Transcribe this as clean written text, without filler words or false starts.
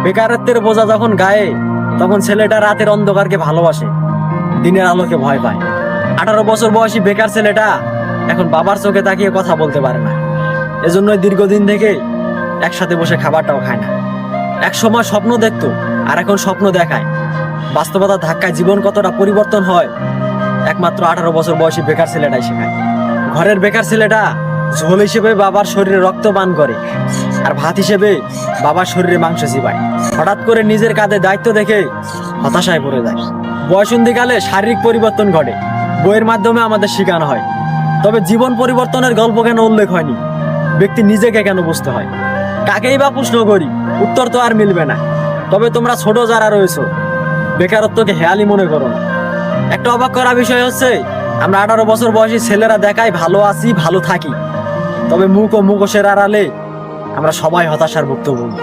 বেকারত্বের বোঝা যখন গায়ে, তখন ছেলেটা রাতের অন্ধকারকে ভালোবাসে, দিনের আলোকে ভয় পায়। 18 বছর বয়সী বেকার ছেলেটা এখন বাবার চোখে তাকিয়ে কথা বলতে পারে না। এজন্যই দীর্ঘদিন থেকে একসাথে বসে খাবারটাও খায় না। এক সময় স্বপ্ন দেখতো, আর এখন স্বপ্ন দেখায়। বাস্তবতার ধাক্কায় জীবন কতটা পরিবর্তন হয় একমাত্র 18 বছর বয়সী বেকার ছেলেটাই শেখায়। ঘরের বেকার ছেলেটা ঝোল হিসেবে বাবার শরীরে রক্ত পান করে, আর ভাত হিসেবে বাবার শরীরে মাংস চিবায়। হঠাৎ করে নিজের কাঁধে দায়িত্ব দেখে হতাশায় পড়ে যায়। বয়সন্ধিকালে শারীরিক পরিবর্তন ঘটে, বইয়ের মাধ্যমে আমাদের শেখানো হয়। তবে জীবন পরিবর্তনের গল্প কেন উল্লেখ হয়নি? ব্যক্তি নিজেকে কেন বুঝতে হয়? কাকেই বা প্রশ্ন করি, উত্তর তো আর মিলবে না। তবে তোমরা ছোট যারা রয়েছো, বেকারত্বকে হেয়ালি মনে করো না। একটা অবাক করা বিষয় হচ্ছে, আমরা 18 বছর বয়সী ছেলেরা দেখাই ভালো আছি, ভালো থাকি, তবে মুখ ও মুখোশের আড়ালে আমরা সবাই হতাশার ভুক্তভোগী।